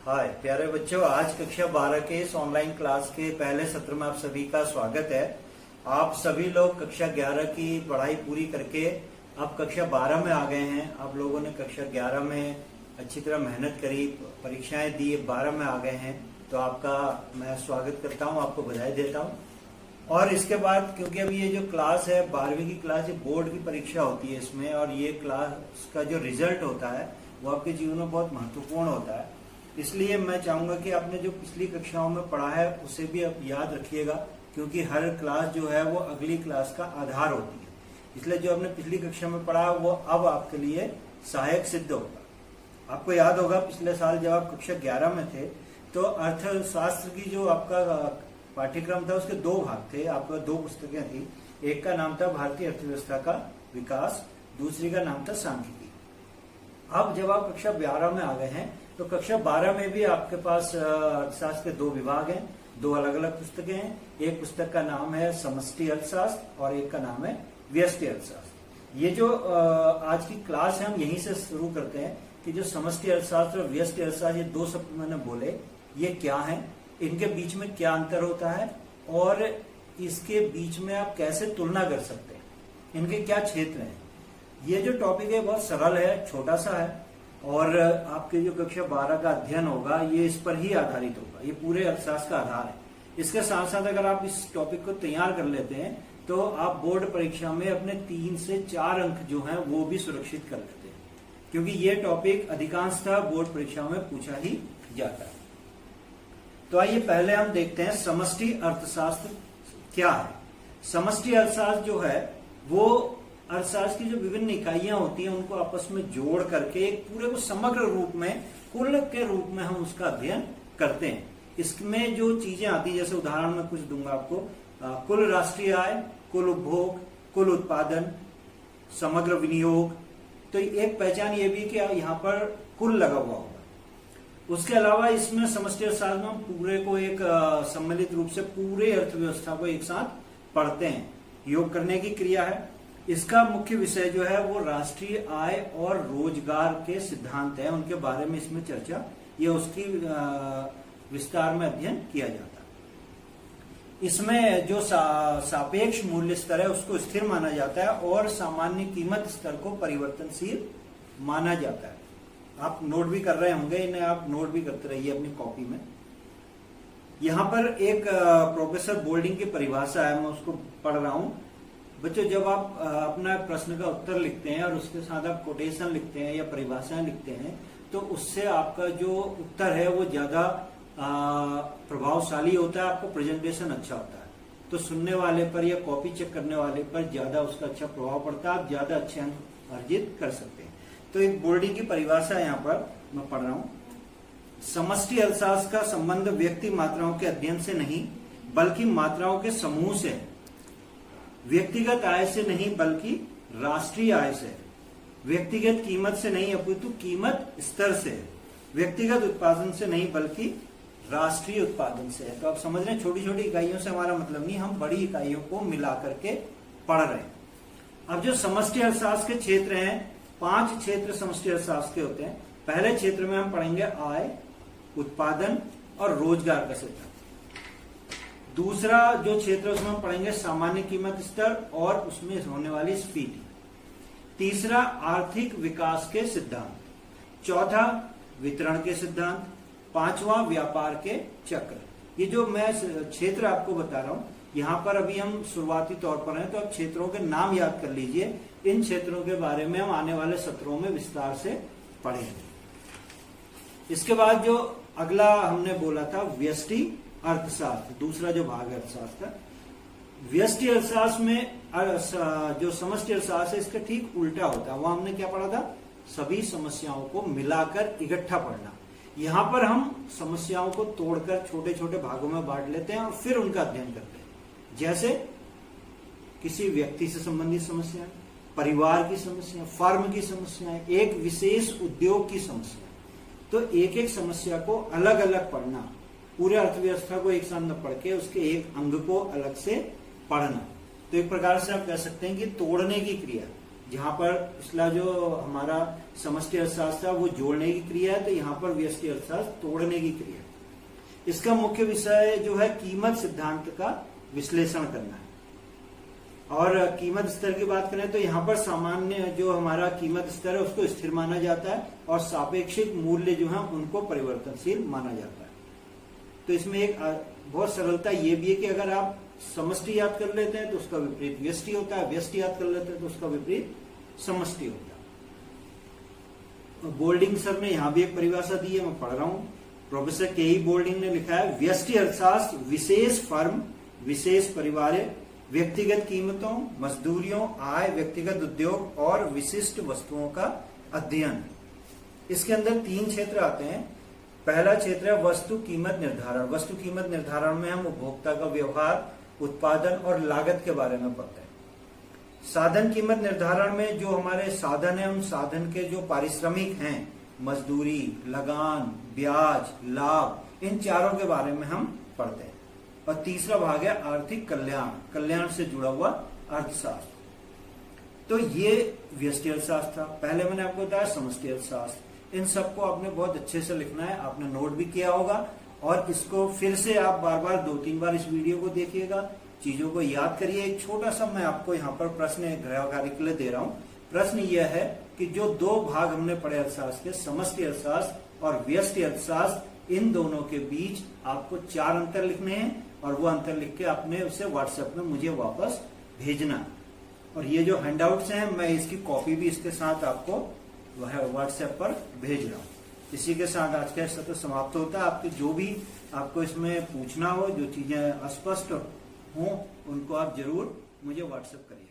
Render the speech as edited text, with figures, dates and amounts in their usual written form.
हाय प्यारे बच्चों, आज कक्षा 12 के इस ऑनलाइन क्लास के पहले सत्र में आप सभी का स्वागत है। आप सभी लोग कक्षा 11 की पढ़ाई पूरी करके अब कक्षा 12 में आ गए हैं। आप लोगों ने कक्षा 11 में अच्छी तरह मेहनत करी, परीक्षाएं दी, 12 में आ गए हैं, तो आपका मैं स्वागत करता हूं, आपको बधाई देता हूं। और इसके बाद क्योंकि अभी ये जो क्लास है 12वीं की क्लास, ये बोर्ड की परीक्षा होती है इसमें, और ये क्लास का जो रिजल्ट होता है वो आपके जीवन में बहुत महत्वपूर्ण होता है। इसलिए मैं चाहूंगा कि आपने जो पिछली कक्षाओं में पढ़ा है उसे भी आप याद रखिएगा, क्योंकि हर क्लास जो है वो अगली क्लास का आधार होती है। इसलिए जो आपने पिछली कक्षा में पढ़ा वो अब आपके लिए सहायक सिद्ध होगा। आपको याद होगा पिछले साल जब आप कक्षा 11 में थे तो अर्थशास्त्र की जो आपका पाठ्यक्रम था उसके दो भाग थे, आपको दो पुस्तकें थी। एक का नाम था भारतीय अर्थव्यवस्था का विकास, दूसरी का नाम था सांख्यिकी। अब जब आप कक्षा 12 में आ गए हैं तो कक्षा 12 में भी आपके पास अर्थशास्त्र के दो विभाग हैं, दो अलग अलग पुस्तकें हैं। एक पुस्तक का नाम है समष्टि अर्थशास्त्र और एक का नाम है व्यष्टि अर्थशास्त्र। ये जो आज की क्लास है हम यहीं से शुरू करते हैं कि जो समष्टि अर्थशास्त्र और व्यष्टि अर्थशास्त्र, ये दो शब्द मैंने बोले, ये क्या है, इनके बीच में क्या अंतर होता है और इसके बीच में आप कैसे तुलना कर सकते हैं, इनके क्या क्षेत्र हैं। ये जो टॉपिक है बहुत सरल है, छोटा सा है, और आपके जो कक्षा 12 का अध्ययन होगा ये इस पर ही आधारित होगा। ये पूरे अर्थशास्त्र का आधार है। इसके साथ साथ अगर आप इस टॉपिक को तैयार कर लेते हैं तो आप बोर्ड परीक्षा में अपने 3 से 4 अंक जो हैं वो भी सुरक्षित कर लेते हैं, क्योंकि ये टॉपिक अधिकांशतः बोर्ड परीक्षा में पूछा ही जाता है। तो आइए पहले हम देखते हैं समष्टि अर्थशास्त्र क्या है। समष्टि अर्थशास्त्र जो है वो अर्थशास्त्र की जो विभिन्न इकाइयां होती हैं उनको आपस में जोड़ करके एक पूरे को समग्र रूप में, कुल के रूप में हम उसका अध्ययन करते हैं। इसमें जो चीजें आती है, जैसे उदाहरण में कुछ दूंगा आपको, कुल राष्ट्रीय आय, कुल उपभोग, कुल उत्पादन, समग्र विनियोग। तो एक पहचान ये भी कि यहाँ पर कुल लगा हुआ होगा। उसके अलावा इसमें समष्टि अर्थशास्त्र में हम पूरे को एक सम्मिलित रूप से पूरे अर्थव्यवस्था को एक साथ पढ़ते हैं। योग करने की क्रिया है। इसका मुख्य विषय जो है वो राष्ट्रीय आय और रोजगार के सिद्धांत है, उनके बारे में इसमें चर्चा, ये उसकी विस्तार में अध्ययन किया जाता है। इसमें जो सापेक्ष मूल्य स्तर है उसको स्थिर माना जाता है और सामान्य कीमत स्तर को परिवर्तनशील माना जाता है। आप नोट भी कर रहे होंगे, इन्हें आप नोट भी करते रहिए अपनी कॉपी में। यहाँ पर एक प्रोफेसर बोल्डिंग की परिभाषा है, मैं उसको पढ़ रहा हूं। बच्चों, जब आप अपना प्रश्न का उत्तर लिखते हैं और उसके साथ आप कोटेशन लिखते हैं या परिभाषाएं लिखते हैं तो उससे आपका जो उत्तर है वो ज्यादा प्रभावशाली होता है, आपका प्रेजेंटेशन अच्छा होता है। तो सुनने वाले पर या कॉपी चेक करने वाले पर ज्यादा उसका अच्छा प्रभाव पड़ता है, आप ज्यादा अच्छे अंक अर्जित कर सकते हैं। तो एक बोल्डिंग की परिभाषा यहाँ पर मैं पढ़ रहा हूँ। समष्टि अर्थशास्त्र का संबंध व्यक्ति मात्राओं के अध्ययन से नहीं बल्कि मात्राओं के समूह से, व्यक्तिगत आय से नहीं बल्कि राष्ट्रीय आय से, व्यक्तिगत कीमत से नहीं अपितु कीमत स्तर से, व्यक्तिगत उत्पादन से नहीं बल्कि राष्ट्रीय उत्पादन से है। तो आप समझ रहे हैं, छोटी छोटी इकाइयों से हमारा मतलब नहीं, हम बड़ी इकाइयों को मिला करके पढ़ रहे हैं। अब जो समष्टि अर्थशास्त्र के क्षेत्र हैं, 5 क्षेत्र समष्टि अर्थशास्त्र के होते हैं। पहले क्षेत्र में हम पढ़ेंगे आय, उत्पादन और रोजगार का सिद्धांत। दूसरा जो क्षेत्र उसमें हम पढ़ेंगे सामान्य कीमत स्तर और उसमें होने वाली स्फीति। तीसरा आर्थिक विकास के सिद्धांत। चौथा वितरण के सिद्धांत। 5वां व्यापार के चक्र। ये जो मैं क्षेत्र आपको बता रहा हूं, यहाँ पर अभी हम शुरुआती तौर पर हैं, तो आप क्षेत्रों के नाम याद कर लीजिए। इन क्षेत्रों के बारे में हम आने वाले सत्रों में विस्तार से पढ़ेंगे। इसके बाद जो अगला हमने बोला था व्यष्टि अर्थशास्त्र, दूसरा जो भाग है अर्थशास्त्र का। व्यष्टि अर्थशास्त्र में जो समष्टि अर्थशास्त्र है इसका ठीक उल्टा होता है। वहां हमने क्या पढ़ा था, सभी समस्याओं को मिलाकर इकट्ठा पढ़ना। यहाँ पर हम समस्याओं को तोड़कर छोटे छोटे भागों में बांट लेते हैं और फिर उनका अध्ययन करते हैं। जैसे किसी व्यक्ति से संबंधित समस्याएं, परिवार की समस्या, फर्म की समस्याएं, एक विशेष उद्योग की समस्या। तो एक एक समस्या को अलग अलग पढ़ना, पूरे अर्थव्यवस्था को एक साथ न पढ़ के उसके एक अंग को अलग से पढ़ना। तो एक प्रकार से आप कह सकते हैं कि तोड़ने की क्रिया, जहां पर पिछला जो हमारा समष्टि अर्थशास्त्र था वो जोड़ने की क्रिया है, तो यहाँ पर व्यष्टि अर्थशास्त्र तोड़ने की क्रिया है। इसका मुख्य विषय जो है कीमत सिद्धांत का विश्लेषण करना है। और कीमत स्तर की बात करें तो यहाँ पर सामान्य जो हमारा कीमत स्तर है उसको स्थिर माना जाता है और सापेक्षिक मूल्य जो है उनको परिवर्तनशील माना जाता है। तो इसमें एक बहुत सरलता ये भी है कि अगर आप समष्टि याद कर लेते हैं तो उसका विपरीत व्यष्टि होता है, व्यष्टि याद कर लेते हैं तो उसका विपरीत समष्टि होता है। बोल्डिंग सर ने यहाँ भी एक परिभाषा दी है, मैं पढ़ रहा हूं। प्रोफेसर के ई बोल्डिंग ने लिखा है, व्यष्टि अर्थशास्त्र विशेष फर्म, विशेष परिवार, व्यक्तिगत कीमतों, मजदूरियों, आय, व्यक्तिगत उद्योग और विशिष्ट वस्तुओं का अध्ययन। इसके अंदर 3 क्षेत्र आते हैं। पहला क्षेत्र है वस्तु कीमत निर्धारण। वस्तु कीमत निर्धारण में हम उपभोक्ता का व्यवहार, उत्पादन और लागत के बारे में पढ़ते हैं। साधन कीमत निर्धारण में जो हमारे साधन है, उन साधन के जो पारिश्रमिक हैं, मजदूरी, लगान, ब्याज, लाभ, इन चारों के बारे में हम पढ़ते हैं। और तीसरा भाग है आर्थिक कल्याण, कल्याण से जुड़ा हुआ अर्थशास्त्र। तो ये व्यष्टि अर्थशास्त्र था। पहले मैंने आपको बताया समष्टि अर्थशास्त्र। इन सबको आपने बहुत अच्छे से लिखना है, आपने नोट भी किया होगा और इसको फिर से आप बार बार 2-3 बार इस वीडियो को देखिएगा, चीजों को याद करिए। एक छोटा सा मैं आपको यहाँ पर प्रश्न गृह कार्य के लिए दे रहा हूँ। प्रश्न यह है कि जो 2 भाग हमने पढ़े अर्थशास्त्र के, समष्टि अर्थशास्त्र और व्यष्टि अर्थशास्त्र, इन दोनों के बीच आपको 4 अंतर लिखने हैं और वो अंतर लिख के आपने उसे व्हाट्सएप में मुझे वापस भेजना। और ये जो हैंडआउट्स हैं मैं इसकी कॉपी भी इसके साथ आपको व्हाट्सएप पर भेज रहा हूँ। इसी के साथ आज का सत्र समाप्त होता है। आपके जो भी आपको इसमें पूछना हो, जो चीजें अस्पष्ट हो, उनको आप जरूर मुझे व्हाट्सएप करिए।